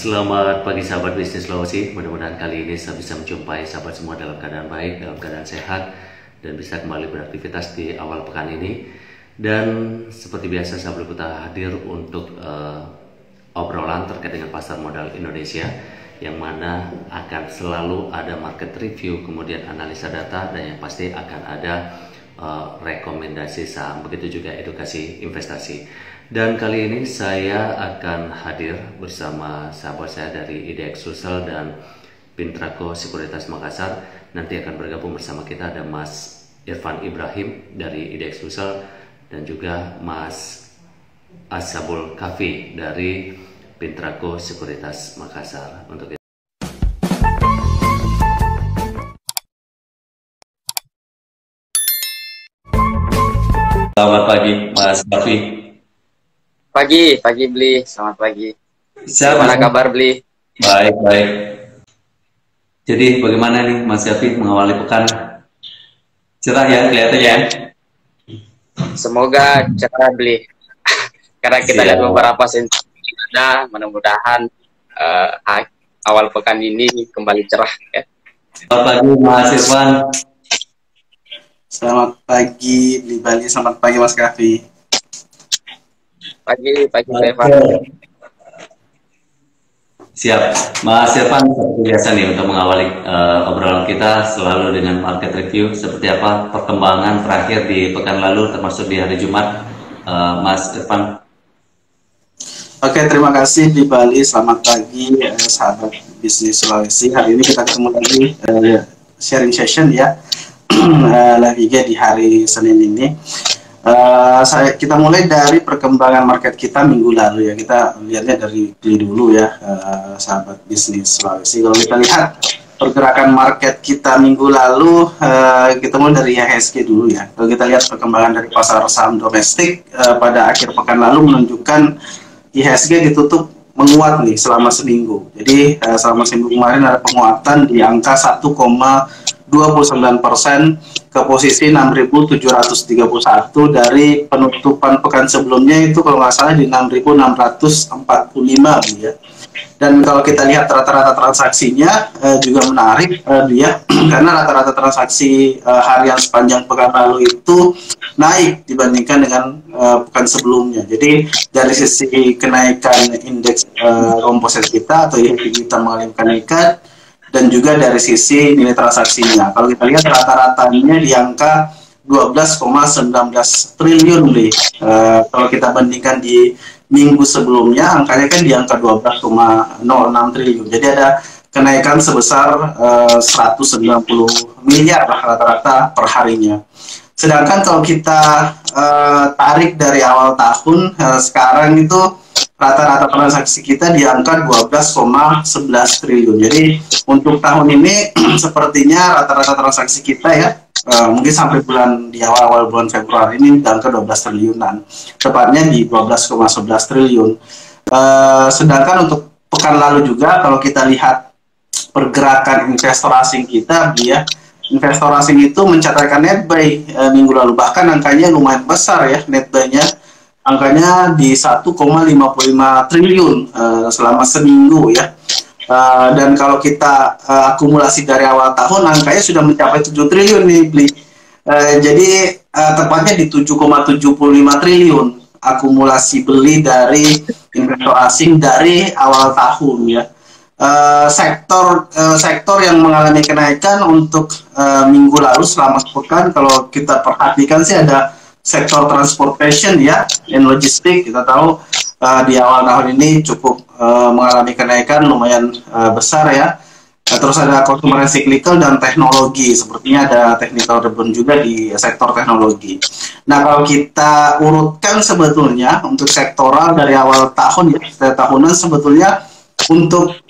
Selamat pagi sahabat bisnis Sulawesi. Mudah-mudahan kali ini saya bisa menjumpai sahabat semua dalam keadaan baik, dalam keadaan sehat, dan bisa kembali beraktivitas di awal pekan ini. Dan seperti biasa saya berputar hadir untuk obrolan terkait dengan pasar modal Indonesia, yang mana akan selalu ada market review, kemudian analisa data, dan yang pasti akan ada rekomendasi saham, begitu juga edukasi investasi. Dan kali ini saya akan hadir bersama sahabat saya dari IDX Sulsel dan Pintraco Sekuritas Makassar. Nanti akan bergabung bersama kita ada Mas Irfan Ibrahim dari IDX Sulsel dan juga Mas Ashabul Kafi dari Pintraco Sekuritas Makassar. Untuk itu, selamat pagi Mas Kafi. Pagi Bli, selamat pagi. Gimana kabar Bli? Baik. Jadi bagaimana nih Mas Kafi mengawali pekan? Cerah ya kelihatannya ya? Semoga cerah Bli. Karena kita lihat beberapa sentimen ada, mudah-mudahan awal pekan ini kembali cerah ya. Selamat pagi Mas Irfan. Selamat pagi di Bali, selamat pagi Mas Kafi. Pagi Irfan. Siap, Mas Irfan seperti biasa nih untuk mengawali obrolan kita selalu dengan market review. Seperti apa perkembangan terakhir di pekan lalu termasuk di hari Jumat, Mas Irfan? Oke, terima kasih di Bali, selamat pagi sahabat bisnis Sulawesi. Hari ini kita ketemu lagi sharing session ya, live IG di hari Senin ini. Kita mulai dari perkembangan market kita minggu lalu ya. Kita lihatnya dari dulu ya, sahabat bisnis Sulawesi. Kalau kita lihat pergerakan market kita minggu lalu, kita mulai dari IHSG dulu ya. Kalau kita lihat perkembangan dari pasar saham domestik pada akhir pekan lalu menunjukkan IHSG ditutup menguat nih selama seminggu. Jadi selama seminggu kemarin ada penguatan di angka 1,29% ke posisi 6.731 dari penutupan pekan sebelumnya itu kalau nggak salah di 6.645 ya. Dan kalau kita lihat rata-rata transaksinya juga menarik dia karena rata-rata transaksi harian sepanjang pekan lalu itu naik dibandingkan dengan pekan sebelumnya. Jadi dari sisi kenaikan indeks komposit kita atau IHSG kita mengalami kenaikan, dan juga dari sisi nilai transaksinya. Kalau kita lihat rata-ratanya di angka 12,19 triliun nih. Kalau kita bandingkan di minggu sebelumnya, angkanya kan di angka 12,06 triliun. Jadi ada kenaikan sebesar 190 miliar rata-rata per harinya. Sedangkan kalau kita tarik dari awal tahun, sekarang itu rata-rata transaksi kita di angka 12,11 triliun. Jadi untuk tahun ini sepertinya rata-rata transaksi kita ya mungkin sampai di awal bulan Februari ini di angka 12 triliunan. Tepatnya di 12,11 triliun. Sedangkan untuk pekan lalu juga kalau kita lihat pergerakan investor asing kita ya, investor asing itu mencatatkan net buy minggu lalu, bahkan angkanya lumayan besar ya, net buy-nya angkanya di 1,55 triliun selama seminggu ya. Dan kalau kita akumulasi dari awal tahun, angkanya sudah mencapai 7 triliun nih Bli. Jadi tepatnya di 7,75 triliun akumulasi beli dari investor asing dari awal tahun ya. Sektor yang mengalami kenaikan untuk minggu lalu selama sepekan, kalau kita perhatikan sih ada sektor transportation ya, dan logistik. Kita tahu di awal tahun ini cukup mengalami kenaikan lumayan besar ya. Terus ada consumer cyclical dan teknologi, sepertinya ada technical rebound juga di sektor teknologi. Nah kalau kita urutkan sebetulnya untuk sektoral dari awal tahun ya, tahunan sebetulnya untuk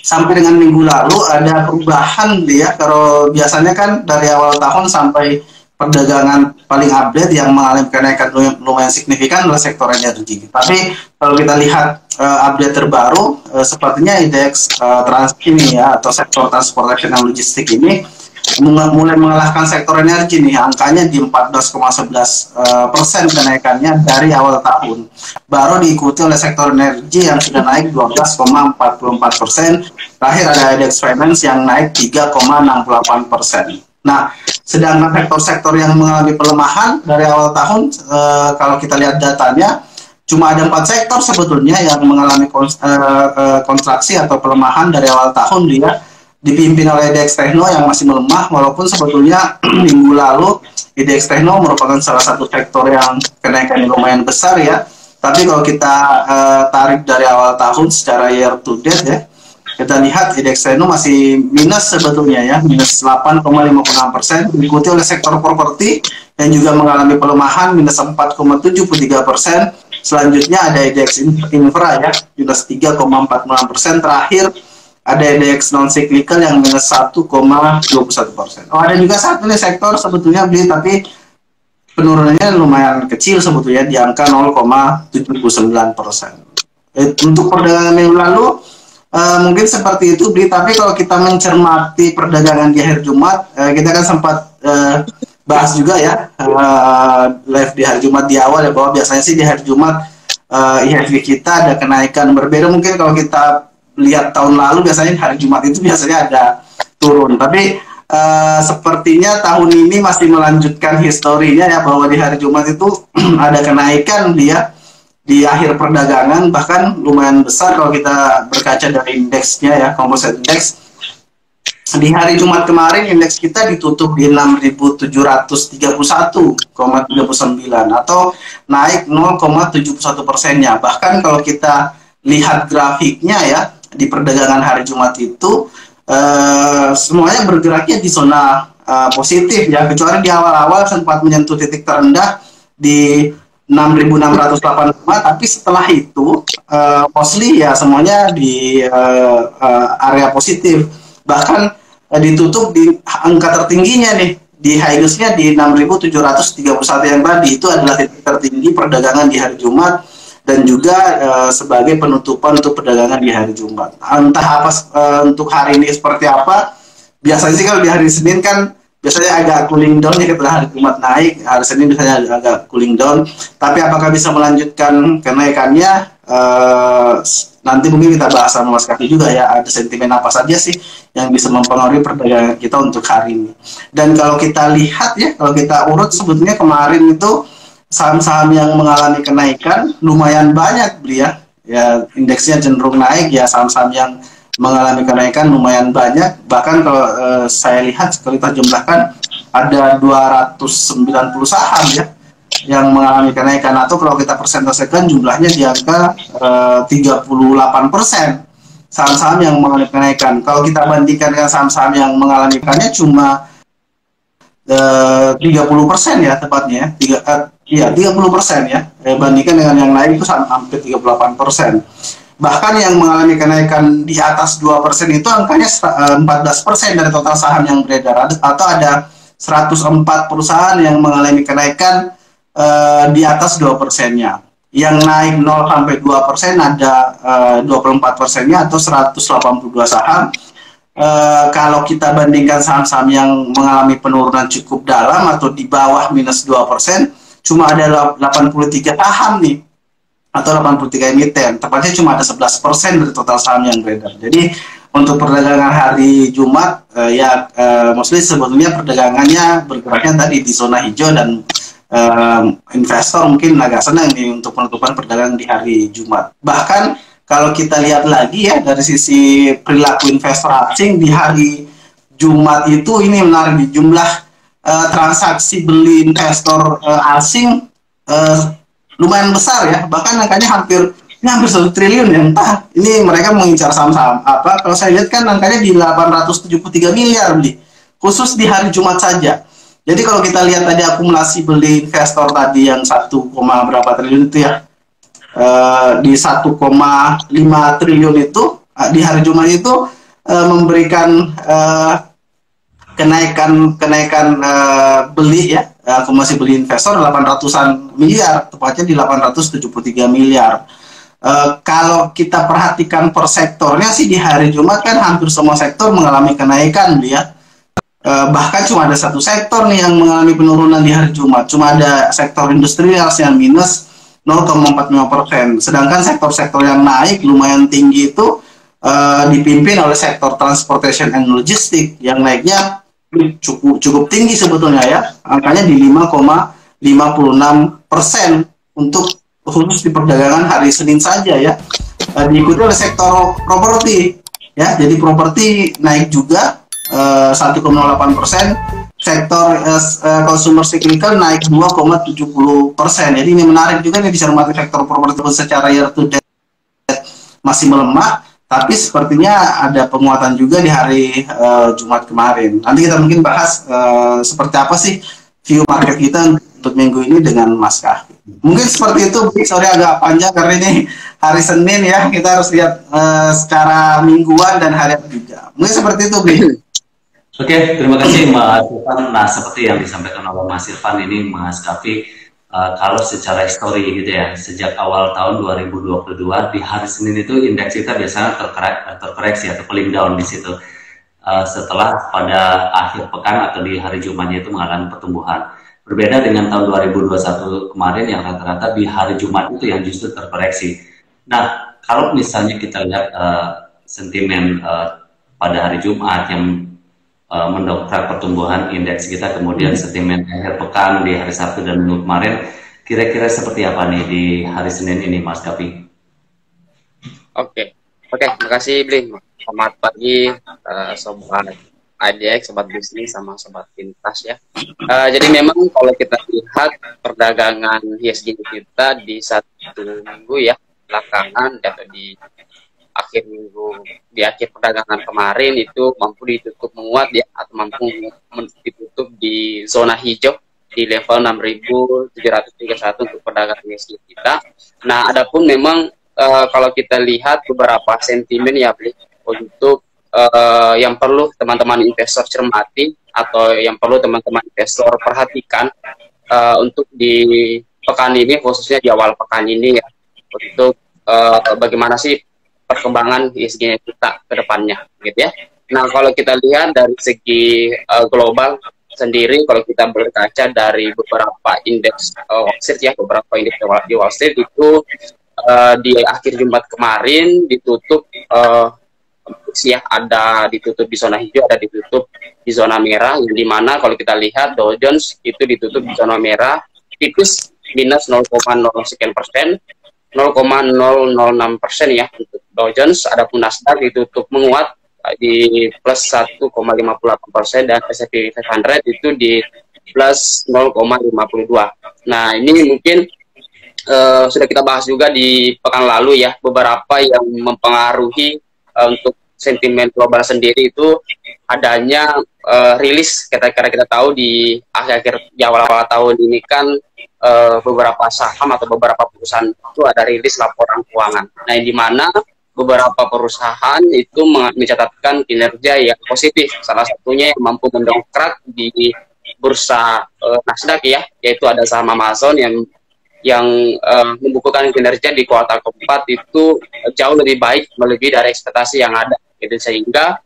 sampai dengan minggu lalu ada perubahan ya. Kalau biasanya kan dari awal tahun sampai perdagangan paling update yang mengalami kenaikan lumayan signifikan adalah sektor energi. Tapi kalau kita lihat update terbaru, sepertinya indeks trans ini ya, atau sektor transportation dan logistik ini mulai mengalahkan sektor energi nih, angkanya di 14,11% kenaikannya dari awal tahun. Baru diikuti oleh sektor energi yang sudah naik 12,44%. Terakhir ada IDX Finance yang naik 3,68%. Nah, sedangkan sektor-sektor yang mengalami pelemahan dari awal tahun, kalau kita lihat datanya, cuma ada 4 sektor sebetulnya yang mengalami kontraksi atau pelemahan dari awal tahun. Dia dipimpin oleh IDX Techno yang masih melemah, walaupun sebetulnya minggu lalu IDX Techno merupakan salah satu sektor yang kenaikannya lumayan besar ya. Tapi kalau kita tarik dari awal tahun secara year to date ya, kita lihat IDX Techno masih minus sebetulnya ya, minus 8,56%, diikuti oleh sektor properti yang juga mengalami pelemahan minus 4,73%. Selanjutnya ada IDX Infra ya, minus 3,46%. Terakhir ada IDX non cyclical yang minus 1,21%. Oh, ada juga satu nih sektor sebetulnya beli, tapi penurunannya lumayan kecil sebetulnya di angka 0,79%. Untuk perdagangan minggu lalu mungkin seperti itu beli, tapi kalau kita mencermati perdagangan di hari Jumat, kita kan sempat bahas juga ya live di hari Jumat di awal ya, bahwa biasanya sih di hari Jumat IHSG kita ada kenaikan berbeda. Mungkin kalau kita lihat tahun lalu biasanya hari Jumat itu biasanya ada turun, tapi sepertinya tahun ini masih melanjutkan historinya ya, bahwa di hari Jumat itu ada kenaikan dia di akhir perdagangan, bahkan lumayan besar kalau kita berkaca dari indeksnya ya, composite index. Di hari Jumat kemarin indeks kita ditutup di 6.731,39 atau naik 0,71%-nya. Bahkan kalau kita lihat grafiknya ya, di perdagangan hari Jumat itu semuanya bergeraknya di zona positif ya, kecuali di awal-awal sempat menyentuh titik terendah di 6.685, tapi setelah itu mostly ya semuanya di area positif. Bahkan ditutup di angka tertingginya nih, di high-nya di 6.731 yang tadi, itu adalah titik tertinggi perdagangan di hari Jumat dan juga sebagai penutupan untuk perdagangan di hari Jumat. Entah apa untuk hari ini seperti apa. Biasanya sih kalau di hari Senin kan biasanya agak cooling down ya, setelah hari Jumat naik, hari Senin biasanya agak cooling down. Tapi apakah bisa melanjutkan kenaikannya? Nanti mungkin kita bahas sama Mas Kaki juga ya, ada sentimen apa saja sih yang bisa mempengaruhi perdagangan kita untuk hari ini. Dan kalau kita lihat ya, kalau kita urut sebetulnya kemarin itu saham-saham yang mengalami kenaikan lumayan banyak beli ya, indeksnya cenderung naik ya, saham-saham yang mengalami kenaikan lumayan banyak. Bahkan kalau saya lihat, kalau kita jumlahkan ada 290 saham ya yang mengalami kenaikan, atau kalau kita persentasekan jumlahnya di angka 38% saham-saham yang mengalami kenaikan. Kalau kita bandingkan dengan saham-saham yang mengalami kenaikannya cuma 30% ya tepatnya, 30% ya, bandingkan dengan yang lain itu hampir 38%. Bahkan yang mengalami kenaikan di atas 2% itu angkanya 14% dari total saham yang beredar, atau ada 104 perusahaan yang mengalami kenaikan di atas 2%-nya. Yang naik 0 sampai 2% ada 24%-nya atau 182 saham. Kalau kita bandingkan saham-saham yang mengalami penurunan cukup dalam atau di bawah minus 2%, cuma ada 83 saham nih, atau 83 emiten, tepatnya cuma ada 11% dari total saham yang beredar. Jadi untuk perdagangan hari Jumat mostly sebetulnya perdagangannya bergeraknya tadi di zona hijau, dan investor mungkin agak senang nih untuk penutupan perdagangan di hari Jumat. Bahkan kalau kita lihat lagi ya dari sisi perilaku investor asing di hari Jumat itu, ini menarik, di jumlah transaksi beli investor asing lumayan besar ya, bahkan angkanya hampir 1 triliun ya. Entah ini mereka mengincar saham-saham apa. Kalau saya lihat kan angkanya di 873 miliar beli khusus di hari Jumat saja. Jadi kalau kita lihat tadi akumulasi beli investor tadi yang 1, berapa triliun itu ya, di 1,5 triliun itu di hari Jumat itu memberikan kenaikan beli ya, akumulasi beli investor 800-an miliar, tepatnya di 873 miliar. Kalau kita perhatikan per sektornya sih di hari Jumat kan hampir semua sektor mengalami kenaikan ya. bahkan cuma ada satu sektor nih yang mengalami penurunan di hari Jumat, cuma ada sektor industrial yang minus 0,45%. Sedangkan sektor-sektor yang naik lumayan tinggi itu dipimpin oleh sektor transportation and logistik yang naiknya cukup tinggi sebetulnya ya, angkanya di 5,56% untuk khusus di perdagangan hari Senin saja ya. Diikuti oleh sektor properti ya, jadi properti naik juga 1,08%. Sektor consumer cyclical naik 2,70%. Jadi ini menarik juga nih, bisa melihat sektor properti secara year to date masih melemah, tapi sepertinya ada penguatan juga di hari Jumat kemarin. Nanti kita mungkin bahas seperti apa sih view market kita untuk minggu ini dengan Mas Kahvi. Mungkin seperti itu, sorry agak panjang karena ini hari Senin ya, kita harus lihat secara mingguan dan harian juga. Mungkin seperti itu, Bri. Oke, terima kasih Mas Irfan. Nah, seperti yang disampaikan oleh Mas Irfan ini, Mas Kahvi, kalau secara histori gitu ya, sejak awal tahun 2022 di hari Senin itu indeks kita biasanya terkoreksi atau paling down di situ. Setelah pada akhir pekan atau di hari Jumatnya itu mengalami pertumbuhan. Berbeda dengan tahun 2021 kemarin yang rata-rata di hari Jumat itu yang justru terkoreksi. Nah, kalau misalnya kita lihat sentimen pada hari Jumat yang mendongkrak pertumbuhan indeks kita, kemudian sentimen akhir pekan di hari Sabtu dan Minggu kemarin, kira-kira seperti apa nih di hari Senin ini, Mas Kahvi? Oke, terima kasih Bli. Selamat pagi sobat IDX, sobat bisnis sama sobat pintas ya. Jadi memang kalau kita lihat perdagangan ISG kita di satu minggu ya belakangan atau di akhir perdagangan kemarin itu mampu ditutup menguat ya, atau mampu ditutup di zona hijau di level 6.731 untuk perdagangan ISG kita. Nah, adapun memang kalau kita lihat beberapa sentimen ya Bli, untuk yang perlu teman-teman investor cermati atau yang perlu teman-teman investor perhatikan untuk di pekan ini, khususnya di awal pekan ini ya, untuk bagaimana sih perkembangan ISG kita ke depannya gitu ya. Nah, kalau kita lihat dari segi global sendiri, kalau kita berkaca dari beberapa indeks Wall Street ya, beberapa indeks di Wall Street itu di akhir Jumat kemarin ditutup ya, ada ditutup di zona hijau, ada ditutup di zona merah, yang dimana kalau kita lihat Dow Jones itu ditutup di zona merah tipis minus 0,0 sekian persen, 0,006% ya untuk Dow Jones. Adapun Nasdaq ditutup menguat di plus 1,58% dan S&P 500 itu di plus 0,52. Nah, ini mungkin sudah kita bahas juga di pekan lalu ya, beberapa yang mempengaruhi untuk sentimen global sendiri itu adanya rilis. Kira-kira kita tahu di akhir-akhir di awal-awal tahun ini kan beberapa saham atau beberapa perusahaan itu ada rilis laporan keuangan. Nah, di mana beberapa perusahaan itu mencatatkan kinerja yang positif. Salah satunya yang mampu mendongkrak di bursa Nasdaq ya, yaitu ada saham Amazon yang membukukan kinerja di kuartal keempat itu jauh lebih baik, melebihi dari ekspektasi yang ada. Gitu, sehingga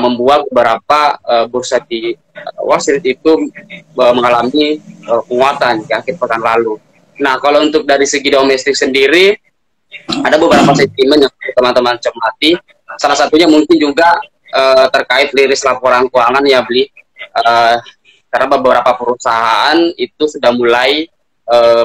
membuat beberapa bursa di Wall Street itu mengalami penguatan di akhir pekan lalu. Nah, kalau untuk dari segi domestik sendiri, ada beberapa sentimen yang teman-teman cermati. Salah satunya mungkin juga terkait rilis laporan keuangan ya Bli, karena beberapa perusahaan itu sudah mulai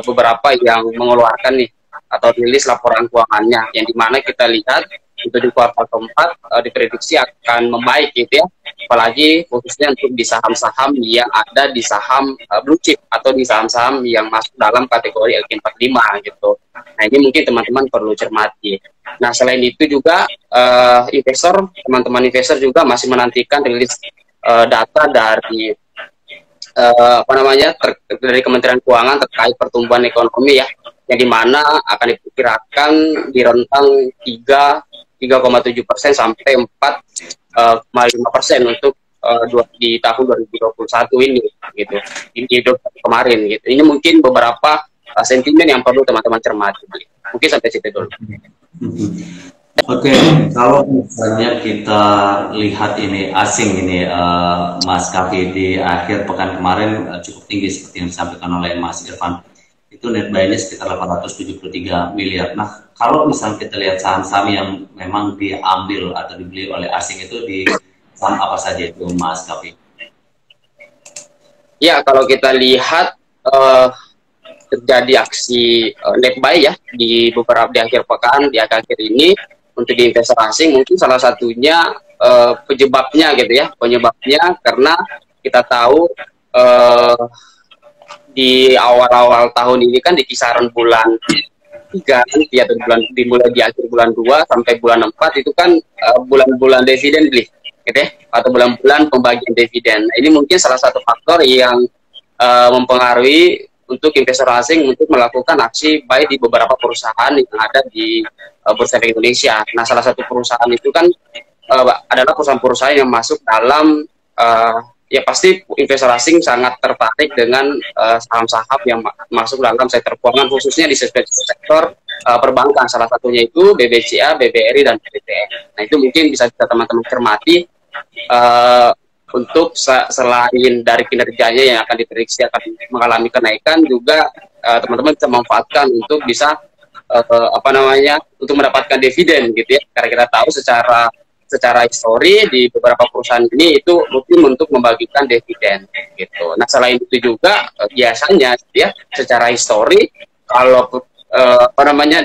beberapa yang mengeluarkan nih atau rilis laporan keuangannya, yang dimana kita lihat itu di kuartal keempat diprediksi akan membaik gitu ya, apalagi khususnya untuk di saham-saham yang ada di saham blue chip atau di saham-saham yang masuk dalam kategori LQ45 gitu. Nah, ini mungkin teman-teman perlu cermati. Nah, selain itu juga teman-teman investor juga masih menantikan rilis data dari dari Kementerian Keuangan terkait pertumbuhan ekonomi ya, yang dimana akan diperkirakan di rentang 3,7% sampai 4,5% untuk di tahun 2021 ini gitu, di kemarin gitu. Ini mungkin beberapa sentimen yang perlu teman-teman cermati. Mungkin sampai situ dulu. Oke, kalau misalnya kita lihat ini asing ini Mas Kavi di akhir pekan kemarin cukup tinggi seperti yang disampaikan oleh Mas Irfan. Itu net buy-nya sekitar 873 miliar. Nah, kalau misalnya kita lihat saham-saham yang memang diambil atau dibeli oleh asing itu di saham apa saja itu Mas Kavi? Ya, kalau kita lihat terjadi aksi net buy ya di beberapa di akhir pekan, di akhir ini untuk di investor asing, mungkin salah satunya penyebabnya gitu ya, penyebabnya karena kita tahu di awal-awal tahun ini kan di kisaran bulan 3 ya, atau dimulai di akhir bulan 2 sampai bulan 4 itu kan bulan-bulan dividen gitu ya, atau bulan-bulan pembagian dividen. Nah, ini mungkin salah satu faktor yang mempengaruhi untuk investor asing untuk melakukan aksi buy di beberapa perusahaan yang ada di Bursa Efek Indonesia. Nah, salah satu perusahaan itu kan adalah perusahaan-perusahaan yang masuk dalam ya pasti investor asing sangat tertarik dengan saham-saham yang masuk dalam sektor keuangan, khususnya di sektor perbankan. Salah satunya itu BBCA, BBRI, dan BTN. Nah, itu mungkin bisa kita teman-teman cermati untuk selain dari kinerjanya yang akan diprediksi akan mengalami kenaikan, juga teman-teman bisa manfaatkan untuk bisa untuk mendapatkan dividen gitu ya. Karena kita tahu secara histori di beberapa perusahaan ini itu rutin untuk membagikan dividen gitu. Nah, selain itu juga biasanya ya secara histori kalau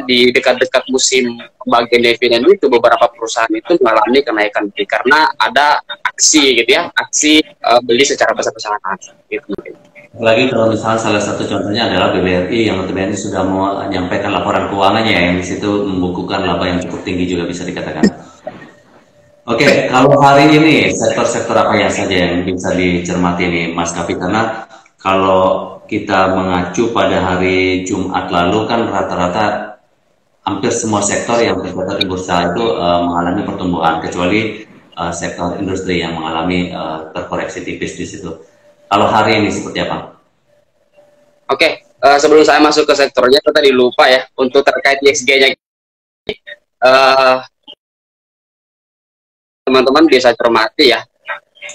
di dekat-dekat musim pembagian dividen itu beberapa perusahaan itu mengalami kenaikan karena ada aksi gitu ya, aksi beli secara besar-besaran gitu. Lagi kalau misalnya salah satu contohnya adalah BBRI yang notabene sudah menyampaikan laporan keuangannya yang di situ membukukan laba yang cukup tinggi juga bisa dikatakan. Oke, kalau hari ini sektor-sektor apa yang saja yang bisa dicermati nih Mas Kavi, karena kalau kita mengacu pada hari Jumat lalu kan rata-rata hampir semua sektor yang tercatat di bursa itu mengalami pertumbuhan, kecuali sektor industri yang mengalami terkoreksi tipis di situ. Kalau hari ini seperti apa? Oke, sebelum saya masuk ke sektornya, saya tadi lupa ya untuk terkait IXG-nya. Teman-teman bisa cermati ya,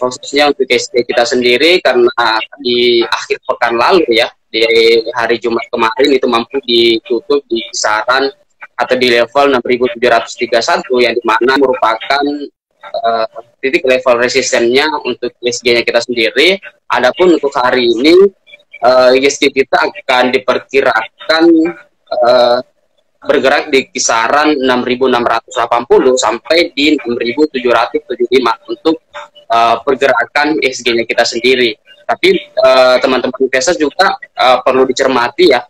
khususnya untuk IXG kita sendiri, karena di akhir pekan lalu ya, di hari Jumat kemarin itu mampu ditutup di kisaran atau di level 6.731 yang dimana merupakan titik level resistennya untuk IXG-nya kita sendiri. Adapun untuk hari ini IXG kita akan diperkirakan bergerak di kisaran 6.680 sampai di 6.775 untuk pergerakan IXG-nya kita sendiri. Tapi teman-teman investor juga perlu dicermati ya,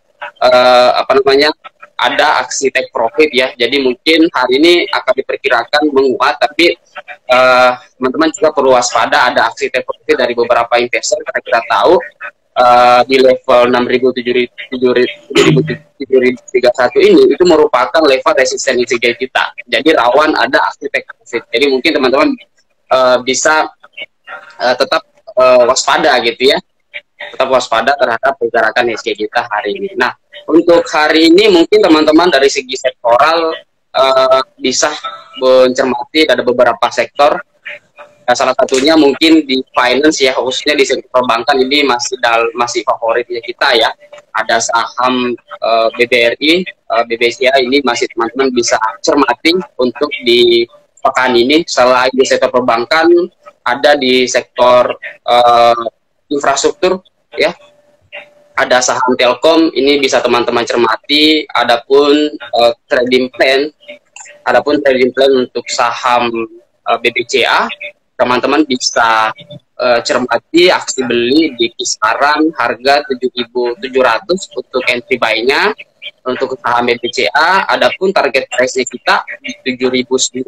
ada aksi take profit ya. Jadi mungkin hari ini akan diperkirakan menguat, tapi teman-teman juga perlu waspada ada aksi take profit dari beberapa investor, karena kita tahu di level 6.731 ini itu merupakan level resisten IXG kita. Jadi rawan ada aksi take profit. Jadi mungkin teman-teman bisa tetap waspada gitu ya. Tetap waspada terhadap pergerakan IXG kita hari ini. Nah, untuk hari ini mungkin teman-teman dari segi sektoral bisa mencermati ada beberapa sektor. Salah satunya mungkin di finance ya, khususnya di sektor perbankan ini masih favoritnya kita ya. Ada saham BBRI, BBCA ini masih teman-teman bisa cermati untuk di pekan ini. Selain di sektor perbankan, ada di sektor infrastruktur ya. Ada saham Telkom, ini bisa teman-teman cermati. Adapun trading plan untuk saham BBCA, teman-teman bisa cermati aksi beli di kisaran harga 7.700 untuk entry buy-nya untuk saham BBCA. Adapun target price-nya kita di 7.900,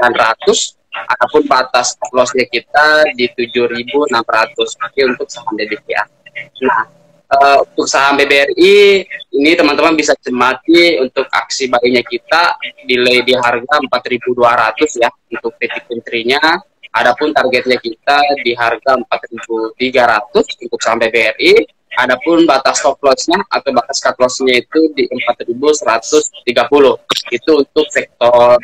adapun batas stop loss-nya kita di 7.600 untuk saham BBCA. Nah, untuk saham BBRI ini teman-teman bisa cermati untuk aksi buy-nya kita delay di harga 4.200 ya untuk titik entry-nya. Adapun targetnya kita di harga 4.300 untuk saham BBRI. Adapun batas stop loss-nya atau batas cut loss-nya itu di 4.130. Itu untuk sektor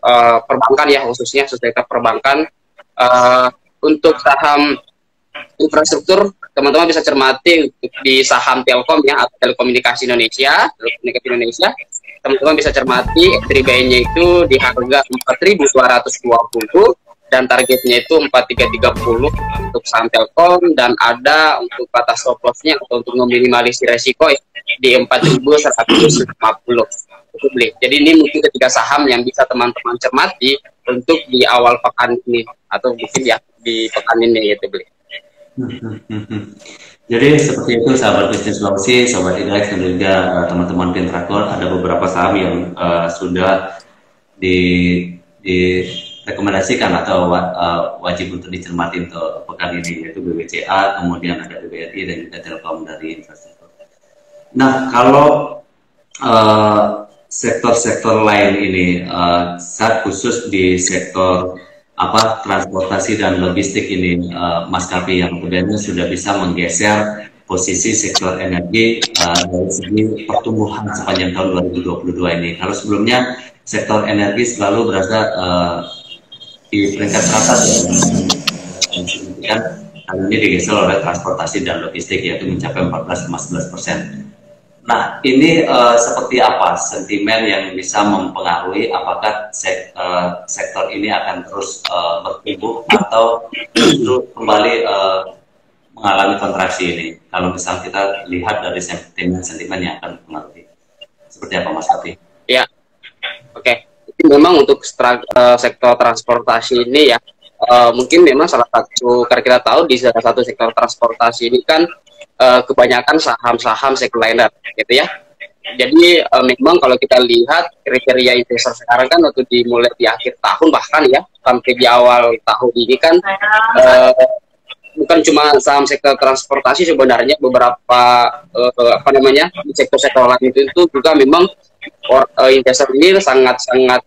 perbankan ya, khususnya sektor perbankan. Untuk saham infrastruktur, teman-teman bisa cermati di saham Telkom ya, atau Telekomunikasi Indonesia, teman-teman bisa cermati entry buy-nya itu di harga 4.220 dan targetnya itu 4.330 untuk saham Telkom, dan ada untuk batas stop loss-nya atau untuk meminimalisir resiko ya, di 4.150 itu beli. Jadi ini mungkin ketiga saham yang bisa teman-teman cermati untuk di awal pekan ini atau mungkin ya di pekan ini gitu beli. Jadi seperti itu sahabat bisnis Sulawesi, sahabat Indeks, dan juga teman-teman Pintrakor, ada beberapa saham yang sudah direkomendasikan atau wajib untuk dicermati untuk pekan ini, yaitu BBCA, kemudian ada BBRI dan juga Telkom dari infrastruktur. Nah, kalau sektor-sektor lain ini, saat khusus di sektor transportasi dan logistik ini, maskapai yang kemudian sudah bisa menggeser posisi sektor energi dari segi pertumbuhan sepanjang tahun 2022 ini. Kalau sebelumnya sektor energi selalu berada di peringkat teratas ya, signifikan, kali ini digeser oleh transportasi dan logistik, yaitu mencapai 14,11%. Nah, ini seperti apa sentimen yang bisa mempengaruhi apakah sektor ini akan terus bertumbuh atau justru kembali mengalami kontraksi ini? Kalau misalnya kita lihat dari sentimen yang akan mempengaruhi, seperti apa Mas Kapi? Ya, oke. Memang untuk sektor transportasi ini ya, mungkin memang salah satu, karena kita tahu di salah satu sektor transportasi ini kan kebanyakan saham-saham sekuliner gitu ya. Jadi memang kalau kita lihat kriteria investor sekarang kan waktu dimulai di akhir tahun bahkan ya sampai di awal tahun ini kan bukan cuma saham sektor transportasi, sebenarnya beberapa di sektor-sektor lain itu juga memang investor ini sangat-sangat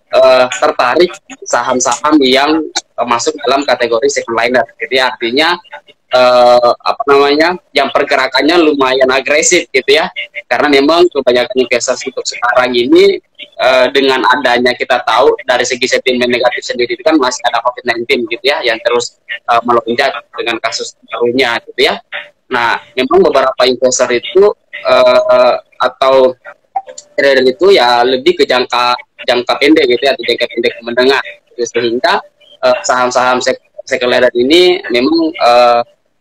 tertarik saham-saham yang masuk dalam kategori sekuliner. Jadi artinya yang pergerakannya lumayan agresif gitu ya, karena memang kebanyakan investor untuk sekarang ini dengan adanya, kita tahu dari segi sentimen negatif sendiri itu kan masih ada COVID-19 gitu ya, yang terus melonjak dengan kasus barunya gitu ya. Nah, memang beberapa investor itu atau trader itu ya lebih ke jangka pendek gitu ya, atau jangka pendek menengah gitu, sehingga saham-saham sekuler ini memang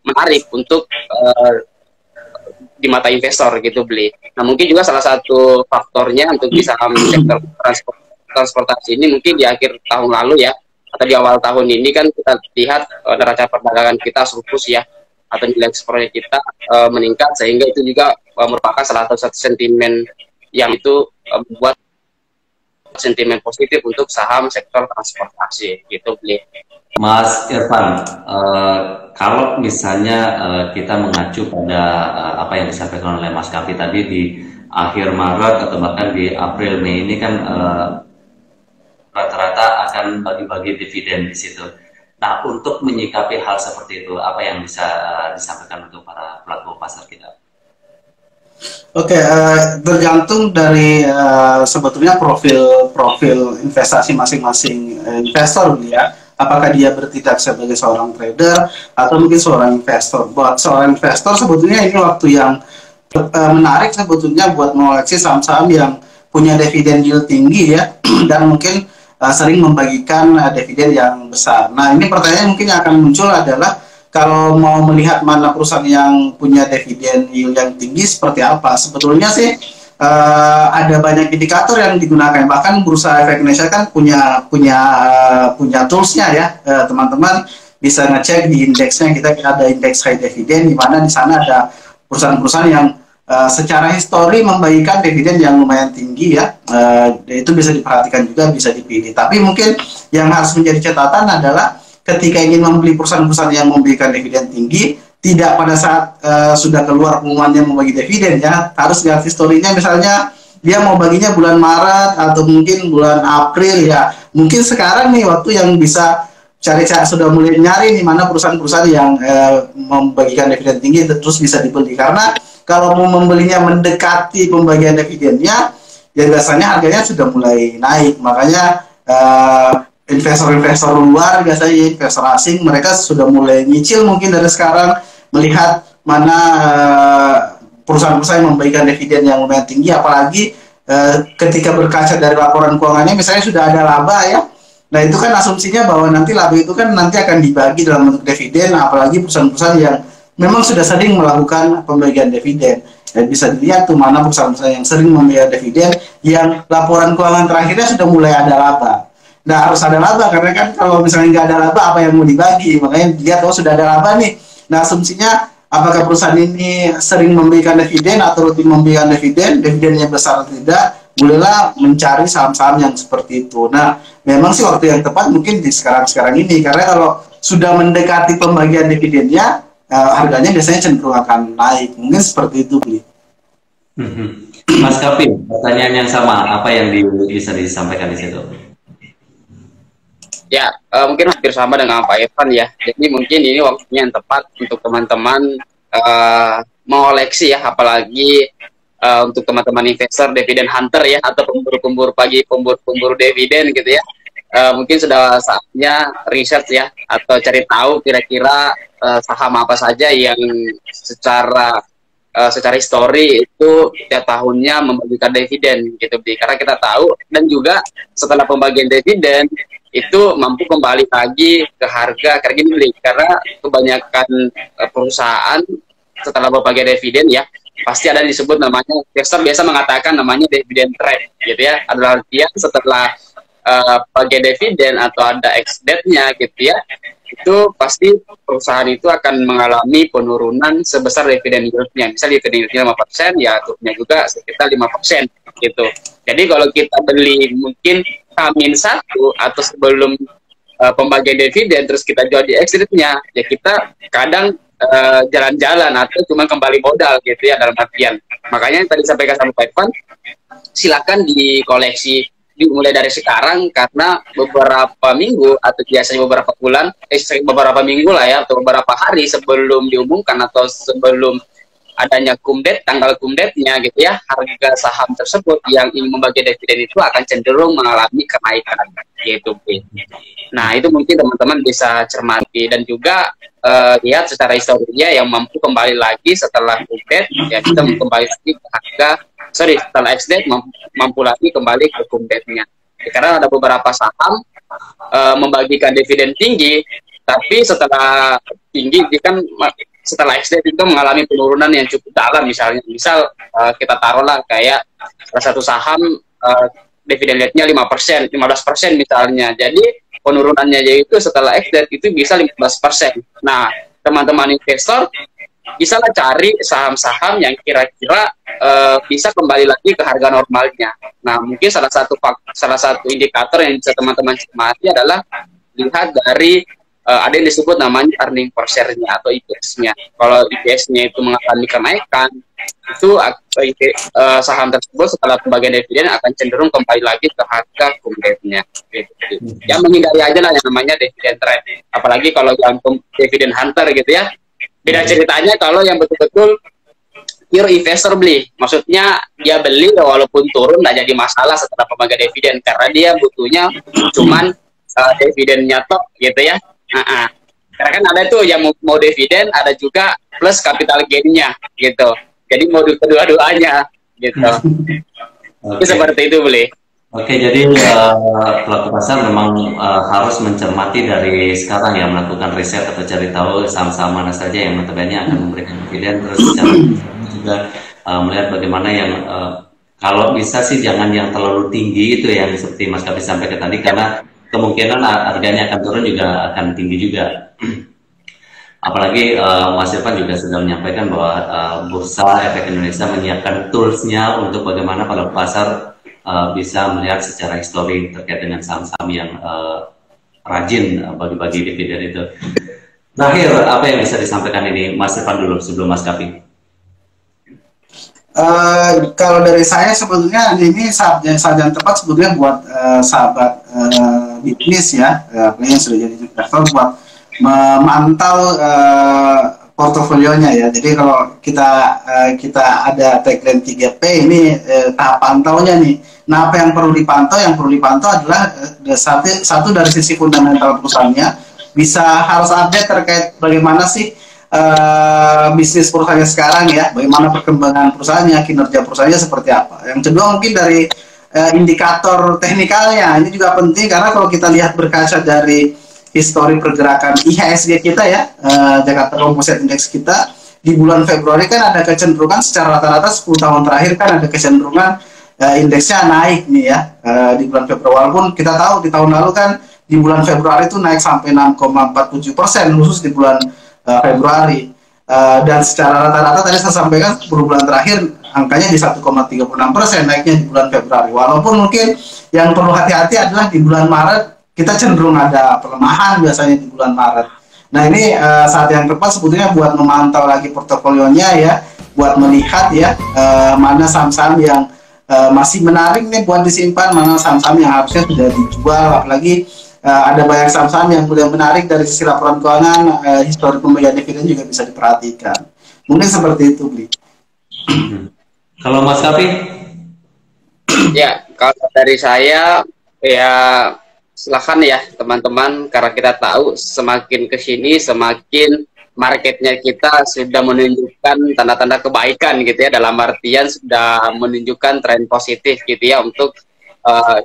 menarik untuk di mata investor gitu beli. Nah, mungkin juga salah satu faktornya untuk di saham sektor transportasi ini mungkin di akhir tahun lalu ya, atau di awal tahun ini kan kita lihat neraca perdagangan kita surplus ya, atau nilai ekspornya kita meningkat, sehingga itu juga merupakan salah satu sentimen yang itu membuat sentimen positif untuk saham sektor transportasi gitu beli. Mas Irfan, kalau misalnya kita mengacu pada apa yang disampaikan oleh Mas Kapi tadi di akhir Maret atau bahkan di April Mei ini kan rata-rata akan bagi-bagi dividen di situ. Nah, untuk menyikapi hal seperti itu, apa yang bisa disampaikan untuk para pelaku pasar kita? Oke, tergantung dari sebetulnya profil investasi masing-masing investor ya. Apakah dia bertindak sebagai seorang trader atau mungkin seorang investor. Buat seorang investor sebetulnya ini waktu yang menarik sebetulnya buat mengoleksi saham-saham yang punya dividen yield tinggi ya, dan mungkin sering membagikan dividen yang besar. Nah, ini pertanyaan mungkin yang akan muncul adalah kalau mau melihat mana perusahaan yang punya dividen yield yang tinggi seperti apa. Sebetulnya sih ada banyak indikator yang digunakan, bahkan Bursa Efek Indonesia kan punya toolsnya ya, teman-teman bisa ngecek di indeksnya. Kita ada indeks high dividend, di mana di sana ada perusahaan-perusahaan yang secara histori membagikan dividen yang lumayan tinggi ya, itu bisa diperhatikan juga, bisa dipilih. Tapi mungkin yang harus menjadi catatan adalah ketika ingin membeli perusahaan-perusahaan yang memberikan dividen tinggi, tidak pada saat sudah keluar pengumumannya membagi dividen ya, harus lihat historinya. Misalnya dia mau baginya bulan Maret atau mungkin bulan April ya, mungkin sekarang nih waktu yang bisa cari-cari, sudah mulai nyari nih mana perusahaan-perusahaan yang membagikan dividen tinggi terus bisa dibeli. Karena kalau mau membelinya mendekati pembagian dividennya ya biasanya harganya sudah mulai naik. Makanya investor-investor luar, biasanya investor asing, mereka sudah mulai nyicil mungkin dari sekarang, melihat mana perusahaan-perusahaan yang memberikan dividen yang lumayan tinggi, apalagi ketika berkaca dari laporan keuangannya, misalnya sudah ada laba ya. Nah itu kan asumsinya bahwa nanti laba itu kan nanti akan dibagi dalam bentuk dividen, apalagi perusahaan-perusahaan yang memang sudah sering melakukan pembagian dividen. Dan bisa dilihat tuh mana perusahaan-perusahaan yang sering memberikan dividen, yang laporan keuangan terakhirnya sudah mulai ada laba. Nah harus ada laba, karena kan kalau misalnya nggak ada laba, apa yang mau dibagi? Makanya dilihat, oh sudah ada laba nih. Nah asumsinya apakah perusahaan ini sering memberikan dividen atau rutin memberikan dividen, dividennya besar atau tidak, mulailah mencari saham-saham yang seperti itu. Nah, memang sih waktu yang tepat mungkin di sekarang-sekarang ini, karena kalau sudah mendekati pembagian dividennya, harganya biasanya cenderung akan naik. Mungkin seperti itu, Bli. Mas Kapin, pertanyaan yang sama, apa yang bisa disampaikan di situ? Ya, mungkin hampir sama dengan Pak Evan ya. Jadi mungkin ini waktunya yang tepat untuk teman-teman mengoleksi ya, apalagi untuk teman-teman investor dividen hunter ya, atau pemburu-pemburu pagi, pemburu dividen gitu ya. Mungkin sudah saatnya riset ya, atau cari tahu kira-kira saham apa saja yang secara histori itu tiap tahunnya membagikan dividen gitu. Karena kita tahu, dan juga setelah pembagian dividen itu mampu kembali lagi ke harga kayak gini, beli, karena kebanyakan perusahaan setelah pembagian dividen ya pasti ada disebut namanya, investor biasa mengatakan namanya dividen trap gitu ya, adalah artian setelah bagian dividen atau ada ex-date-nya gitu ya, itu pasti perusahaan itu akan mengalami penurunan sebesar dividen yield-nya. Misalnya dividen yield-nya 5%, ya turunnya juga sekitar 5% gitu. Jadi kalau kita beli mungkin H-1 atau sebelum pembagian dividen terus kita jual di exit-nya, ya kita kadang jalan-jalan atau cuma kembali modal gitu ya, dalam artian. Makanya yang tadi sampaikan sama Pak Ivan, silakan dikoleksi dimulai dari sekarang, karena beberapa minggu atau biasanya beberapa bulan, beberapa minggu lah ya, atau beberapa hari sebelum diumumkan atau sebelum adanya kumdet, tanggal kumdetnya gitu ya, harga saham tersebut yang ingin membagi dividen itu akan cenderung mengalami kenaikan gitu. Nah itu mungkin teman-teman bisa cermati, dan juga lihat secara historinya yang mampu kembali lagi setelah kumdet, ya kita kembali lagi ke harga, setelah ex-date mampu lagi kembali ke kumdetnya. Karena ada beberapa saham membagikan dividen tinggi, tapi setelah tinggi kan setelah ex-date itu mengalami penurunan yang cukup dalam. Misal kita taruhlah kayak salah satu saham dividen yield-nya 5%, 15% misalnya. Jadi penurunannya yaitu setelah ex-date itu bisa 15%. Nah, teman-teman investor bisa cari saham-saham yang kira-kira bisa kembali lagi ke harga normalnya. Nah, mungkin salah satu indikator yang bisa teman-teman cermati adalah lihat dari ada yang disebut namanya earning per share-nya atau EPS-nya. Kalau EPS-nya itu mengalami kenaikan, itu saham tersebut setelah pembagian dividen akan cenderung kembali lagi ke harga kumdetnya. Gitu. Ya menghindari aja lah yang namanya dividen trap. Apalagi kalau yang dividen hunter gitu ya. Beda ceritanya kalau yang betul-betul pure investor beli. Maksudnya dia beli walaupun turun nggak jadi masalah setelah pembagian dividen, karena dia butuhnya cuman dividennya tok gitu ya. Karena kan ada tuh yang mau dividen, ada juga plus capital gain-nya gitu. Jadi mau kedua-duanya gitu. Itu seperti itu, boleh. Oke, jadi pelaku pasar memang harus mencermati dari sekarang ya, melakukan riset atau cari tahu saham-saham mana saja yang notabene akan memberikan dividen, terus juga melihat bagaimana yang kalau bisa sih jangan yang terlalu tinggi itu yang seperti Mas Kapi sampaikan tadi, karena kemungkinan harganya akan turun juga akan tinggi juga. Apalagi Mas Irfan juga sudah menyampaikan bahwa Bursa Efek Indonesia menyiapkan tools-nya untuk bagaimana para pasar bisa melihat secara histori terkait dengan saham-saham yang rajin bagi-bagi dividen itu. Terakhir, apa yang bisa disampaikan ini Mas Irfan dulu sebelum Mas Kapi? Kalau dari saya sebetulnya ini saat yang tepat sebetulnya buat sahabat bisnis ya, yang sudah jadi investor, buat memantau portofolionya ya. Jadi kalau kita ada tagline 3P ini tahap pantaunya nih. Nah, apa yang perlu dipantau? Yang perlu dipantau adalah satu dari sisi fundamental perusahaannya, harus update terkait bagaimana sih bisnis perusahaannya sekarang ya, bagaimana perkembangan perusahaannya, kinerja perusahaannya seperti apa. Yang kedua mungkin dari indikator teknikalnya, ini juga penting karena kalau kita lihat berkaca dari histori pergerakan IHSG kita ya, Jakarta Composite Index kita di bulan Februari kan ada kecenderungan secara rata-rata 10 tahun terakhir kan ada kecenderungan indeksnya naik nih ya di bulan Februari. Walaupun kita tahu di tahun lalu kan di bulan Februari itu naik sampai 6,47% khusus di bulan Februari, dan secara rata-rata tadi saya sampaikan 10 bulan terakhir angkanya di 1,36% naiknya di bulan Februari. Walaupun mungkin yang perlu hati-hati adalah di bulan Maret kita cenderung ada pelemahan biasanya di bulan Maret. Nah ini saat yang tepat sebetulnya buat memantau lagi portofolionya ya, buat melihat ya mana saham-saham yang masih menarik nih buat disimpan, mana saham-saham yang harusnya sudah dijual, apalagi ada banyak saham-saham yang mudah menarik dari sisi laporan keuangan, histori pemberian dividen juga bisa diperhatikan. Mungkin seperti itu, Bli. Kalau Mas Kapi? Ya, kalau dari saya ya silakan ya teman-teman, karena kita tahu semakin ke sini semakin marketnya kita sudah menunjukkan tanda-tanda kebaikan gitu ya, dalam artian sudah menunjukkan tren positif gitu ya untuk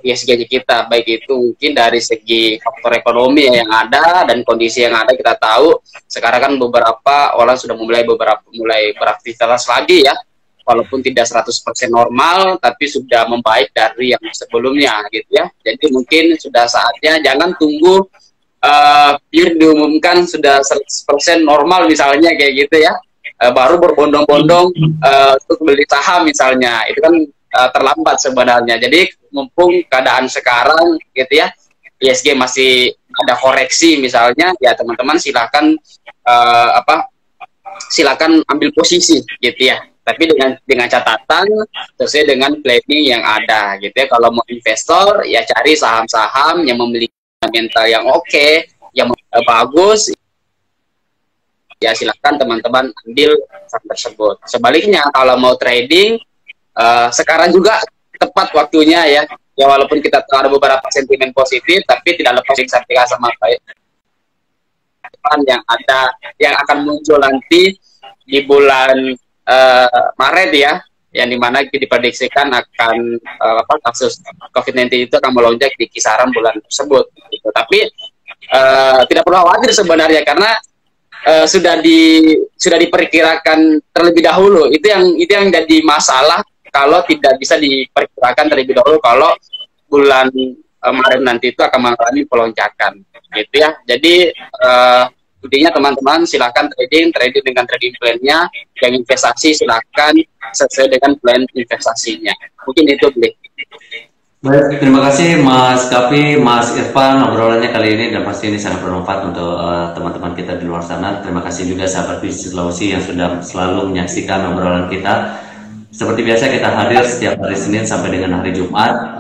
ISG kita, baik itu mungkin dari segi faktor ekonomi yang ada dan kondisi yang ada. Kita tahu sekarang kan beberapa orang sudah mulai beraktivitas lagi ya, walaupun tidak 100% normal tapi sudah membaik dari yang sebelumnya gitu ya. Jadi mungkin sudah saatnya jangan tunggu pure diumumkan sudah 100% normal misalnya kayak gitu ya, baru berbondong-bondong untuk beli saham misalnya, itu kan terlambat sebenarnya. Jadi mumpung keadaan sekarang gitu ya, ISG masih ada koreksi misalnya, ya teman-teman silakan silakan ambil posisi gitu ya, tapi dengan catatan sesuai dengan planning yang ada gitu ya. Kalau mau investor ya cari saham-saham yang memiliki fundamental yang oke, yang bagus, ya silakan teman-teman ambil saham tersebut. Sebaliknya kalau mau trading sekarang juga tepat waktunya ya. Ya walaupun kita tahu ada beberapa sentimen positif, tapi tidak lepas dari sertifikat sama baik yang ada, yang akan muncul nanti di bulan Maret ya, yang dimana diprediksikan akan kasus COVID-19 itu akan melonjak di kisaran bulan tersebut gitu. Tapi tidak perlu khawatir sebenarnya, karena sudah diperkirakan terlebih dahulu. Itu yang jadi masalah kalau tidak bisa diperkirakan terlebih dahulu kalau bulan Maret nanti itu akan mengalami pelonjakan gitu ya. Jadi intinya teman-teman silakan trading dengan trading plan-nya, yang investasi silakan sesuai dengan plan investasinya. Mungkin itu Bli. Baik, terima kasih Mas Kapi, Mas Irfan, obrolannya kali ini, dan pasti ini sangat bermanfaat untuk teman-teman kita di luar sana. Terima kasih juga sahabat bisnis Sulawesi yang sudah selalu menyaksikan obrolan kita. Seperti biasa kita hadir setiap hari Senin sampai dengan hari Jumat,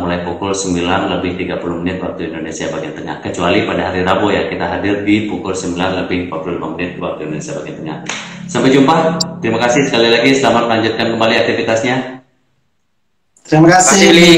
mulai pukul 9:30 waktu Indonesia bagian tengah. Kecuali pada hari Rabu ya, kita hadir di pukul 9:45 waktu Indonesia bagian tengah. Sampai jumpa, terima kasih sekali lagi, selamat melanjutkan kembali aktivitasnya. Terima kasih.